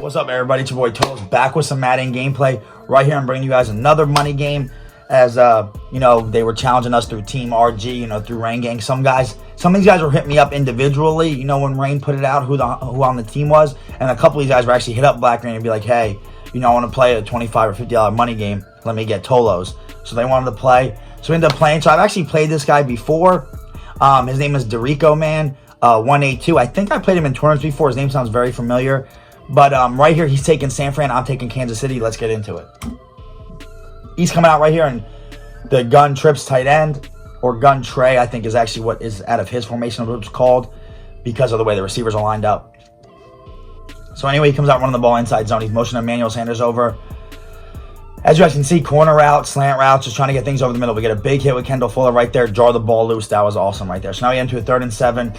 What's up, everybody? It's your boy Toes back with some Madden gameplay. Right here, I'm bringing you guys another money game. As they were challenging us through Team RG, through Rain Gang. Some of these guys were hitting me up individually. When Rain put it out, who on the team was, and a couple of these guys were actually hit up Black Rain and be like, hey, I want to play a $25 or $50 money game. Let me get Tolos. So they wanted to play. So we ended up playing. So I've actually played this guy before. His name is Dorico Man 182. I think I played him in tournaments before. His name sounds very familiar. But right here, he's taking San Fran. I'm taking Kansas City. Let's get into it. He's coming out right here, and the gun trips tight end, or gun tray, I think is actually what is out of his formation, what it's called, because of the way the receivers are lined up. So anyway, he comes out running the ball inside zone. He's motioning Emmanuel Sanders over. As you guys can see, corner route, slant route, just trying to get things over the middle. We get a big hit with Kendall Fuller right there, draw the ball loose. That was awesome right there. So now we get into a 3rd and 7.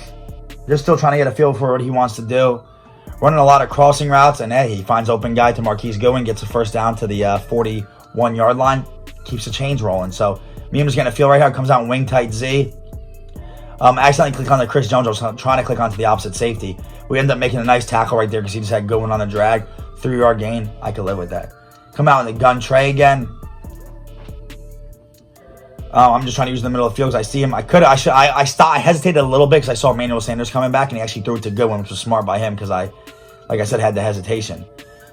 Just still trying to get a feel for what he wants to do. Running a lot of crossing routes, and hey, he finds open guy to Marquise Goodwin, gets a first down to the 41-yard line, keeps the chains rolling. So me, I'm just getting a feel right here. Comes out wing tight Z. Accidentally click on the Chris Jones. I was trying to click onto the opposite safety. We ended up making a nice tackle right there because he just had Goodwin on the drag. 3-yard gain. I could live with that. Come out in the gun tray again. I'm just trying to use the middle of the field because I see him. I hesitated a little bit because I saw Emmanuel Sanders coming back, and he actually threw it to Goodwin, which was smart by him because like I said, had the hesitation.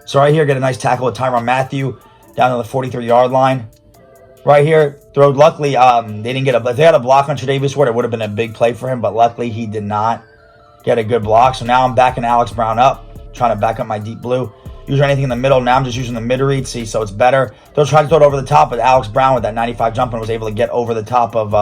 So right here, get a nice tackle with Tyrann Mathieu down to the 43-yard line. Right here, throw. Luckily, they didn't get if they had a block on Tre'Davious Ward, it would have been a big play for him, but luckily he did not get a good block. So now I'm backing Alex Brown up, trying to back up my deep blue. Use anything in the middle. Now I'm just using the mid-read, see, so it's better. They'll try to throw it over the top, but Alex Brown with that 95 jump and was able to get over the top of,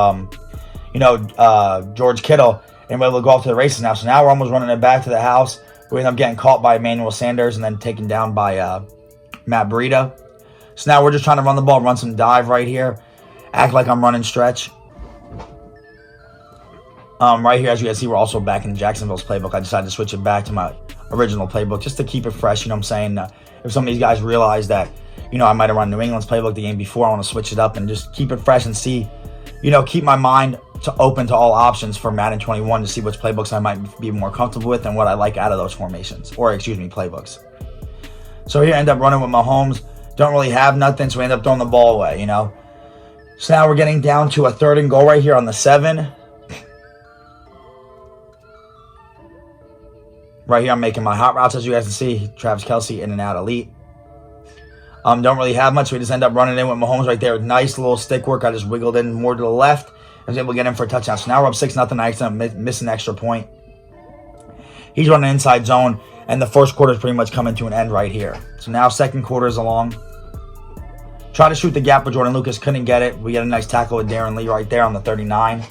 George Kittle, and we're able to go off to the races now. So now we're almost running it back to the house. We end up getting caught by Emmanuel Sanders and then taken down by Matt Breida. So now we're just trying to run the ball, run some dive right here. Act like I'm running stretch. Right here, as you guys see, we're also back in Jacksonville's playbook. I decided to switch it back to my original playbook just to keep it fresh. If some of these guys realize that, I might have run New England's playbook the game before, I want to switch it up and just keep it fresh and see, keep my mind open to all options for Madden 21 to see which playbooks I might be more comfortable with and what I like out of those formations, or playbooks. So here I end up running with Mahomes. Don't really have nothing, so we end up throwing the ball away, So now we're getting down to a 3rd and goal right here on the 7. Right here, I'm making my hot routes, as you guys can see. Travis Kelce, in and out, elite. Don't really have much. We just end up running in with Mahomes right there. Nice little stick work. I just wiggled in more to the left. I was able to get in for a touchdown. So now we're up 6-0. I accidentally missed an extra point. He's running inside zone, and the first quarter is pretty much coming to an end right here. So now 2nd quarter is along. Try to shoot the gap with Jordan Lucas. Couldn't get it. We get a nice tackle with Darren Lee right there on the 39.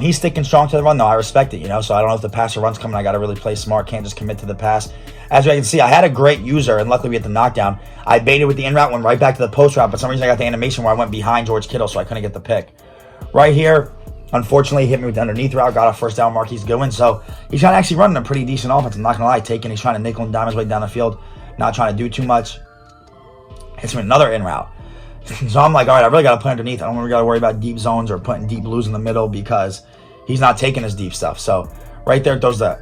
He's sticking strong to the run, though. I respect it, So I don't know if the pass or run's coming. I got to really play smart. Can't just commit to the pass. As you can see, I had a great user, and luckily we had the knockdown. I baited with the in route, went right back to the post route, but for some reason I got the animation where I went behind George Kittle, so I couldn't get the pick. Right here, unfortunately, he hit me with the underneath route. Got a first down, Marquise Goodwin. So he's trying to actually run a pretty decent offense. I'm not going to lie. He's trying to nickel and dime his way down the field. Not trying to do too much. Hits me another in route. So I'm like, all right, I really got to play underneath. I don't really got to worry about deep zones or putting deep blues in the middle because he's not taking his deep stuff. So right there, throws the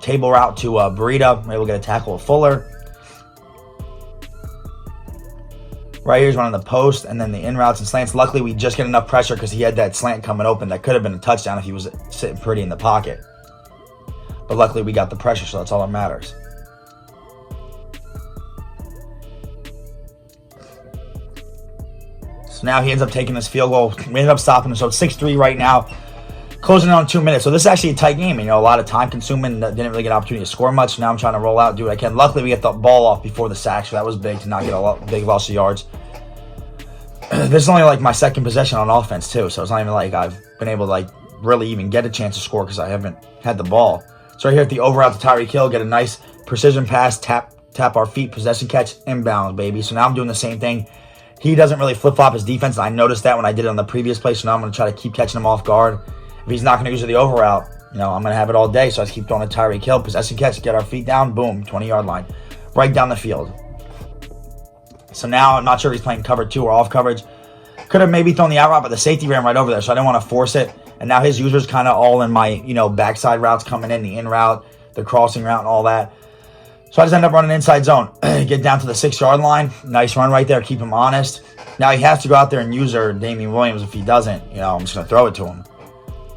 table route to Breida. I'm able to get a tackle with Fuller. Right here, he's running the post and then the in routes and slants. Luckily, we just get enough pressure because he had that slant coming open. That could have been a touchdown if he was sitting pretty in the pocket. But luckily, we got the pressure, so that's all that matters. So now he ends up taking this field goal. We ended up stopping him. So it's 6-3 right now. Closing in on 2 minutes. So this is actually a tight game. A lot of time consuming. Didn't really get an opportunity to score much. Now I'm trying to roll out, do what I can. Luckily, we get the ball off before the sack. So that was big to not get a big loss of yards. This is only like my 2nd possession on offense too. So it's not even like I've been able to really even get a chance to score because I haven't had the ball. So right here at the over out to Tyreek Hill. Get a nice precision pass. Tap our feet. Possession catch. Inbounds, baby. So now I'm doing the same thing. He doesn't really flip-flop his defense. And I noticed that when I did it on the previous play. So now I'm going to try to keep catching him off guard. If he's not going to use the over route, I'm going to have it all day. So I just keep throwing to Tyreek Hill. Possession catch, get our feet down. Boom, 20-yard line. Right down the field. So now I'm not sure if he's playing cover 2 or off coverage. Could have maybe thrown the out route, but the safety ran right over there. So I didn't want to force it. And now his user's kind of all in my, backside routes coming in, the in route, the crossing route, and all that. So I just end up running inside zone. Get down to the 6-yard line. Nice run right there. Keep him honest. Now he has to go out there and use Damian Williams. If he doesn't, I'm just going to throw it to him.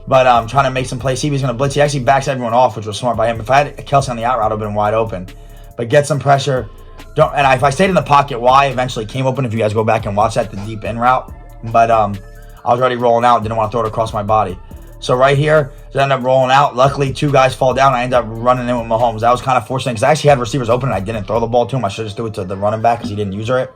But I'm trying to make some plays. He was going to blitz. He actually backs everyone off, which was smart by him. If I had Kelsey on the out route, I would have been wide open. But get some pressure. If I stayed in the pocket, Y eventually came open. If you guys go back and watch that, the deep in route. But I was already rolling out. Didn't want to throw it across my body. So right here, just end up rolling out. Luckily, 2 guys fall down. I end up running in with Mahomes. That was kind of fortunate because I actually had receivers open and I didn't throw the ball to him. I should just do it to the running back because he didn't use it.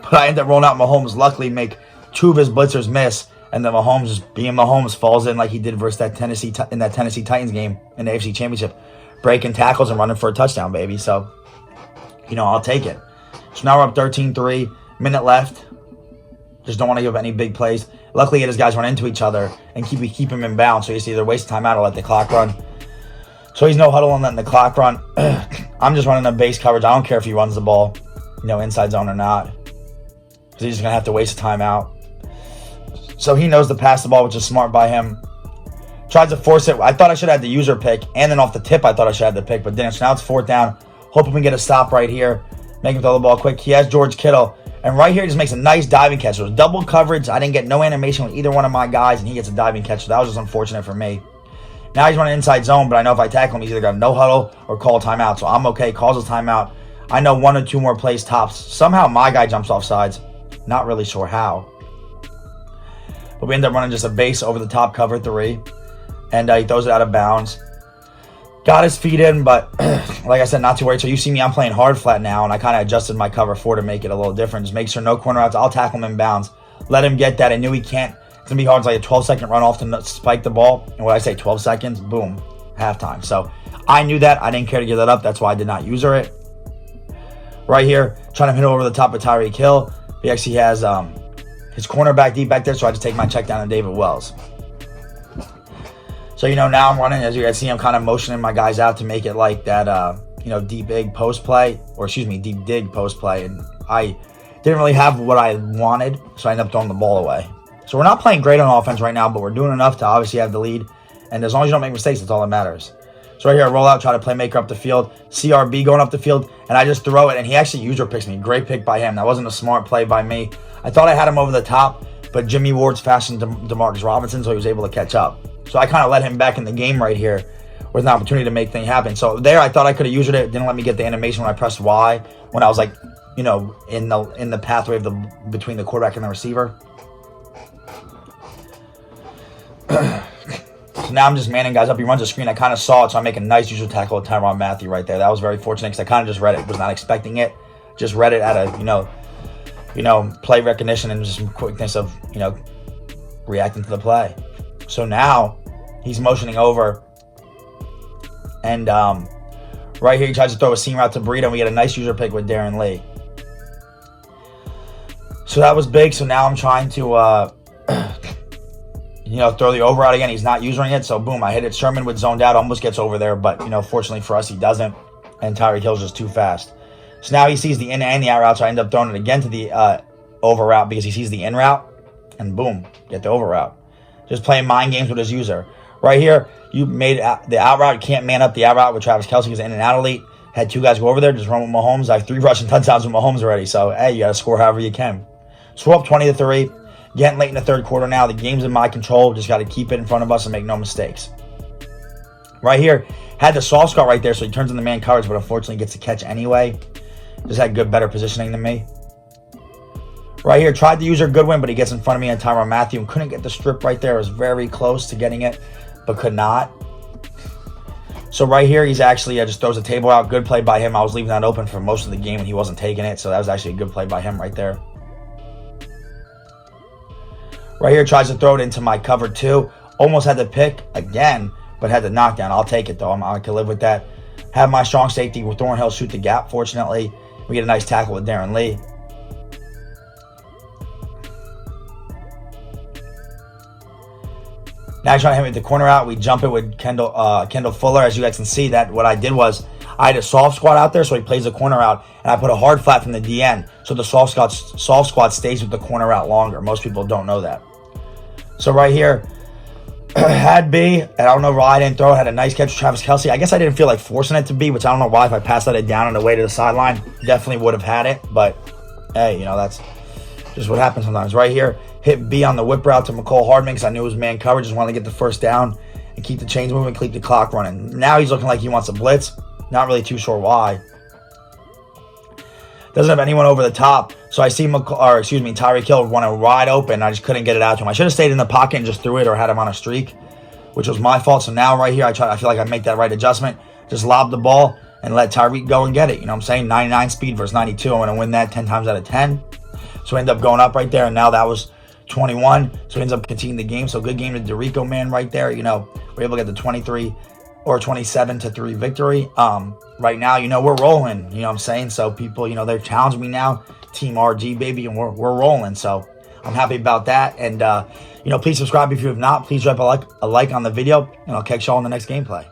But I end up rolling out Mahomes. Luckily, make 2 of his blitzers miss. And then Mahomes, just being Mahomes, falls in like he did versus that Tennessee Titans game in the AFC Championship. Breaking tackles and running for a touchdown, baby. So, I'll take it. So now we're up 13-3. Minute left. Just don't want to give any big plays. Luckily, his guys run into each other and keep him in bounds. So he's either waste timeout or let the clock run. So he's no huddle and letting the clock run. I'm just running a base coverage. I don't care if he runs the ball, inside zone or not. Because he's just going to have to waste a timeout. So he knows to pass the ball, which is smart by him. Tries to force it. I thought I should have had the user pick. And then off the tip, I thought I should have the pick. But didn't. So now it's 4th down. Hoping we get a stop right here. Make him throw the ball quick. He has George Kittle. And right here, he just makes a nice diving catch. So it was double coverage. I didn't get no animation with either one of my guys, and he gets a diving catch. So that was just unfortunate for me. Now he's running inside zone, but I know if I tackle him, he's either got no huddle or call timeout. So I'm okay. Calls a timeout. I know 1 or 2 more plays tops. Somehow my guy jumps off sides. Not really sure how. But we end up running just a base over the top, cover 3. And he throws it out of bounds. Got his feet in, but like I said, not too worried. So you see me, I'm playing hard flat now, and I kind of adjusted my cover 4 to make it a little different. Just make sure no corner outs. I'll tackle him in bounds. Let him get that. I knew he can't. It's going to be hard. It's like a 12-second runoff to spike the ball. And what I say, 12 seconds, boom, halftime. So I knew that. I didn't care to give that up. That's why I did not user it. Right here, trying to hit over the top of Tyreek Hill. He actually has his cornerback deep back there, so I just take my check down to David Wells. So, now I'm running. As you guys see, I'm kind of motioning my guys out to make it like that, deep dig post play. And I didn't really have what I wanted, so I ended up throwing the ball away. So we're not playing great on offense right now, but we're doing enough to obviously have the lead. And as long as you don't make mistakes, that's all that matters. So right here, I roll out, try to play maker up the field. CRB going up the field, and I just throw it, and he actually user picks me. Great pick by him. That wasn't a smart play by me. I thought I had him over the top, but Jimmy Ward's faster than DeMarcus Robinson, so he was able to catch up. So I kind of let him back in the game right here with an opportunity to make things happen. So there, I thought I could have used it. Didn't let me get the animation when I pressed Y, when I was like, in the pathway of between the quarterback and the receiver. So now I'm just manning guys up. He runs a screen. I kind of saw it, so I make a nice usual tackle with Tyrann Mathieu right there. That was very fortunate because I kind of just read it. Was not expecting it. Just read it at a, play recognition and just quickness of, reacting to the play. So now he's motioning over. And right here, he tries to throw a seam route to Burrito, and we get a nice user pick with Darren Lee. So that was big. So now I'm trying to, throw the over out again. He's not using it. So boom, I hit it. Sherman with zoned out, almost gets over there. But, fortunately for us, he doesn't. And Tyreek Hill's just too fast. So now he sees the in and the out route. So I end up throwing it again to the over route because he sees the in route. And boom, get the over route. Just playing mind games with his user. Right here, you made the out route. You can't man up the out route with Travis Kelce because in and out elite. Had 2 guys go over there. Just run with Mahomes. I have 3 rushing touchdowns with Mahomes already. So, hey, you got to score however you can. So we're up 20-3. Getting late in the third quarter now. The game's in my control. Just got to keep it in front of us and make no mistakes. Right here, had the soft spot right there, so he turns into man coverage, but unfortunately gets the catch anyway. Just had better positioning than me. Right here, tried to use her Goodwin, but he gets in front of me on Tyrann Mathieu and couldn't get the strip right there. It was very close to getting it, but could not. So right here, he's actually just throws a table out. Good play by him. I was leaving that open for most of the game and he wasn't taking it, so that was actually a good play by him right there. Right here, tries to throw it into my cover 2. Almost had to pick again, but had the knockdown. I'll take it, though. I can live with that. Have my strong safety with Thornhill shoot the gap, fortunately. We get a nice tackle with Darren Lee. Now trying to hit me with the corner out. We jump it with Kendall Fuller. As you guys can see, that what I did was I had a soft squad out there, so he plays the corner out, and I put a hard flat from the DN, so the soft squad stays with the corner out longer. Most people don't know that. So right here, Had B, and I don't know why I didn't throw it. Had a nice catch with Travis Kelce. I guess I didn't feel like forcing it to B, which I don't know why. If I passed that down on the way to the sideline, definitely would have had it. But hey, you know, that's just what happens sometimes. Right here, hit B on the whip route to McCole Hardman because I knew it was man coverage. Just wanted to get the first down and keep the chains moving, keep the clock running. Now he's looking like he wants a blitz. Not really too sure why. Doesn't have anyone over the top. So I see Tyreek Hill running wide open. I just couldn't get it out to him. I should have stayed in the pocket and just threw it or had him on a streak, which was my fault. So now right here, I feel like I make that right adjustment. Just lob the ball and let Tyreek go and get it. You know what I'm saying? 99 speed versus 92. I'm going to win that 10 times out of 10. So we end up going up right there. And now that was 21. So he ends up continuing the game. So good game to DeRico, man, right there. You know, we're able to get the 23 or 27-3 victory. Right now, you know, we're rolling. You know what I'm saying? So people, you know, they're challenging me now. Team RG, baby, and we're rolling. So I'm happy about that. And, you know, please subscribe if you have not. Please drop a like on the video, and I'll catch y'all in the next gameplay.